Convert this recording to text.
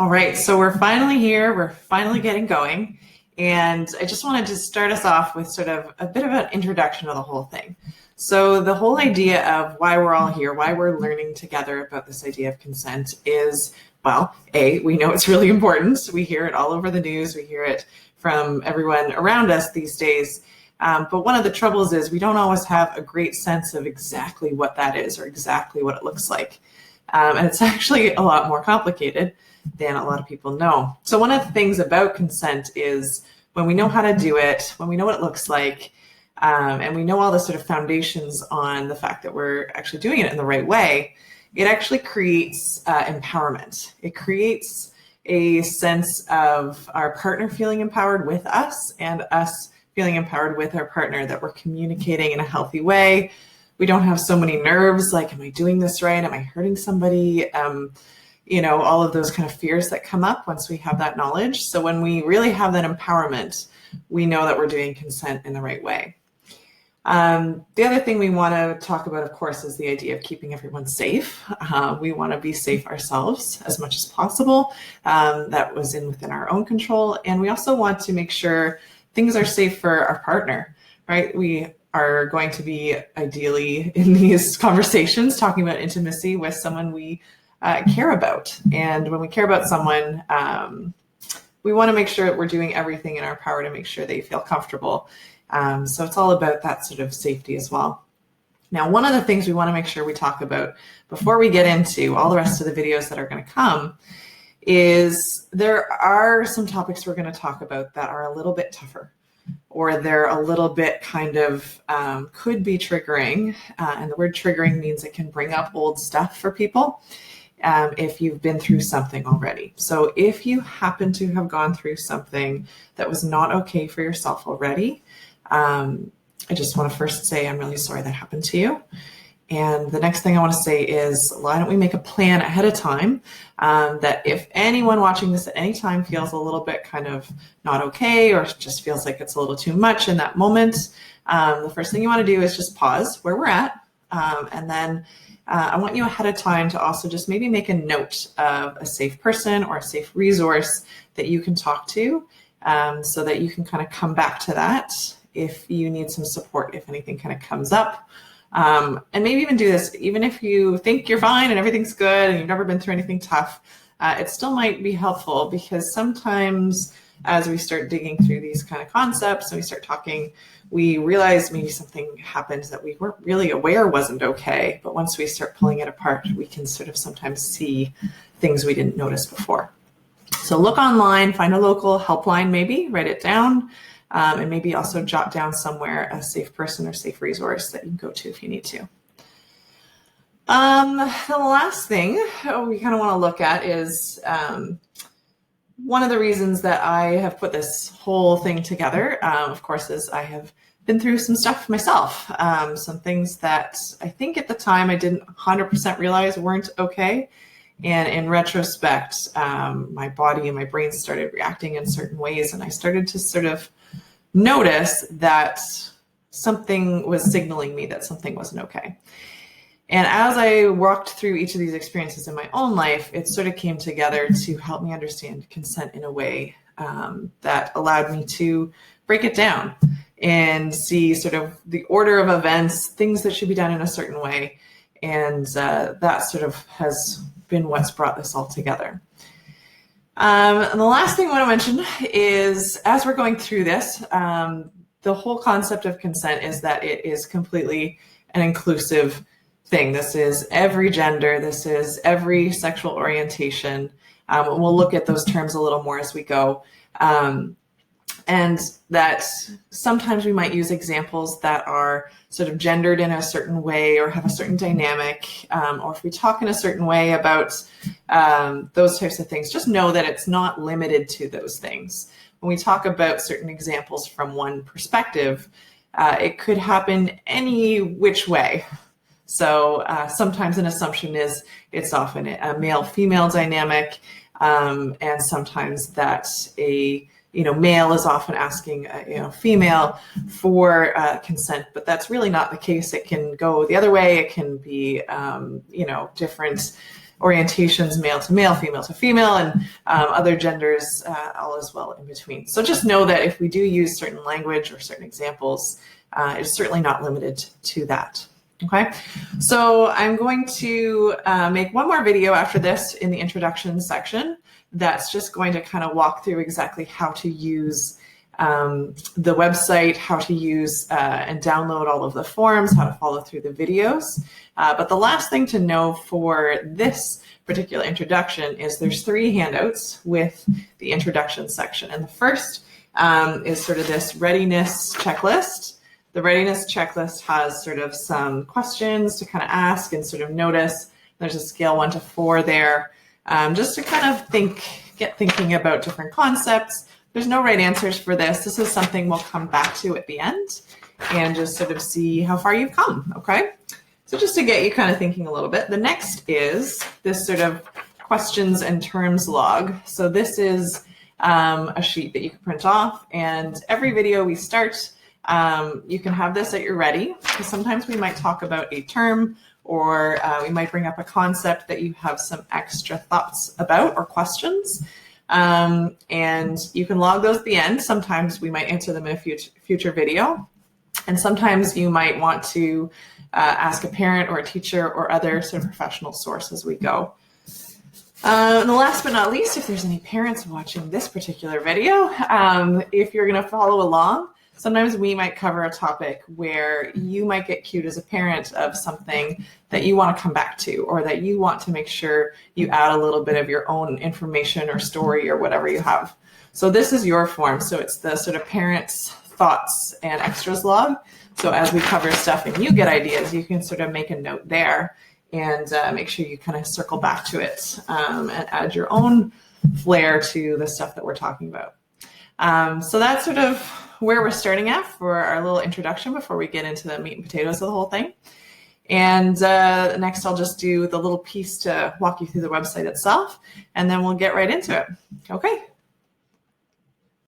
All right, so we're finally here. We're finally getting going. And I just wanted to start us off with sort of a bit of an introduction of the whole thing. So the whole idea of why we're all here, why we're learning together about this idea of consent is, well, A, we know it's really important. We hear it all over the news. We hear it from everyone around us these days. But one of the troubles is we don't always have a great sense of exactly what that is or exactly what it looks like. And it's actually a lot more complicated than a lot of people know. So one of the things about consent is when we know how to do it, when we know what it looks like, and we know all the sort of foundations on the fact that we're actually doing it in the right way, it actually creates empowerment. It creates a sense of our partner feeling empowered with us and us feeling empowered with our partner, that we're communicating in a healthy way. We don't have so many nerves, like, am I doing this right? Am I hurting somebody? All of those kind of fears that come up once we have that knowledge. So when we really have that empowerment, we know that we're doing consent in the right way. The other thing we want to talk about, of course, is the idea of keeping everyone safe. We want to be safe ourselves as much as possible. That was within our own control. And we also want to make sure things are safe for our partner, right? We are going to be ideally in these conversations talking about intimacy with someone we care about. And when we care about someone, we want to make sure that we're doing everything in our power to make sure they feel comfortable. So it's all about that sort of safety as well. Now, one of the things we want to make sure we talk about before we get into all the rest of the videos that are going to come is there are some topics we're going to talk about that are a little bit tougher, or they're a little bit kind of could be triggering. And the word triggering means it can bring up old stuff for people if you've been through something already. So if you happen to have gone through something that was not okay for yourself already, I just want to first say I'm really sorry that happened to you. And the next thing I want to say is, why don't we make a plan ahead of time that if anyone watching this at any time feels a little bit kind of not okay, or just feels like it's a little too much in that moment, the first thing you want to do is just pause where we're at. And then I want you ahead of time to also just maybe make a note of a safe person or a safe resource that you can talk to, so that you can kind of come back to that if you need some support, if anything kind of comes up. And maybe even do this, even if you think you're fine and everything's good and you've never been through anything tough, it still might be helpful, because sometimes as we start digging through these kind of concepts and we start talking, we realize maybe something happens that we weren't really aware wasn't okay. But once we start pulling it apart, we can sort of sometimes see things we didn't notice before. So look online, find a local helpline, maybe write it down. And maybe also jot down somewhere a safe person or safe resource that you can go to if you need to. The last thing we kind of want to look at is one of the reasons that I have put this whole thing together, of course, is I have been through some stuff myself, some things that I think at the time I didn't 100% realize weren't okay. And in retrospect, my body and my brain started reacting in certain ways, and I started to sort of notice that something was signaling me that something wasn't okay. And as I walked through each of these experiences in my own life, it sort of came together to help me understand consent in a way that allowed me to break it down and see sort of the order of events, things that should be done in a certain way. And that sort of has been what's brought this all together. And the last thing I want to mention is, as we're going through this, the whole concept of consent is that it is completely an inclusive thing. This is every gender. This is every sexual orientation. We'll look at those terms a little more as we go. And that sometimes we might use examples that are sort of gendered in a certain way or have a certain dynamic, or if we talk in a certain way about those types of things, just know that it's not limited to those things. When we talk about certain examples from one perspective, it could happen any which way. So sometimes an assumption is it's often a male-female dynamic, and sometimes that male is often asking female for consent, but that's really not the case. It can go the other way. It can be different orientations, male to male, female to female, and other genders all as well in between. So just know that if we do use certain language or certain examples, it's certainly not limited to that. Okay, so I'm going to make one more video after this in the introduction section that's just going to kind of walk through exactly how to use the website, how to use and download all of the forms, how to follow through the videos. But the last thing to know for this particular introduction is there's 3 handouts with the introduction section. And the first is sort of this readiness checklist. The readiness checklist has sort of some questions to kind of ask and sort of notice. There's a scale 1 to 4 there, just to kind of get thinking about different concepts. There's no right answers for this. This is something we'll come back to at the end and just sort of see how far you've come, okay? So just to get you kind of thinking a little bit, the next is this sort of questions and terms log. So this is a sheet that you can print off, and every video we start, you can have this at your ready, because sometimes we might talk about a term, or we might bring up a concept that you have some extra thoughts about or questions. And you can log those at the end. Sometimes we might answer them in a future video. And sometimes you might want to ask a parent or a teacher or other sort of professional source as we go. And the last but not least, if there's any parents watching this particular video, if you're going to follow along, sometimes we might cover a topic where you might get cued as a parent of something that you want to come back to, or that you want to make sure you add a little bit of your own information or story or whatever you have. So this is your form. So it's the sort of parents' thoughts and extras log. So as we cover stuff and you get ideas, you can sort of make a note there and make sure you kind of circle back to it and add your own flair to the stuff that we're talking about. So that's sort of where we're starting at for our little introduction before we get into the meat and potatoes of the whole thing. And next I'll just do the little piece to walk you through the website itself, and then we'll get right into it. Okay,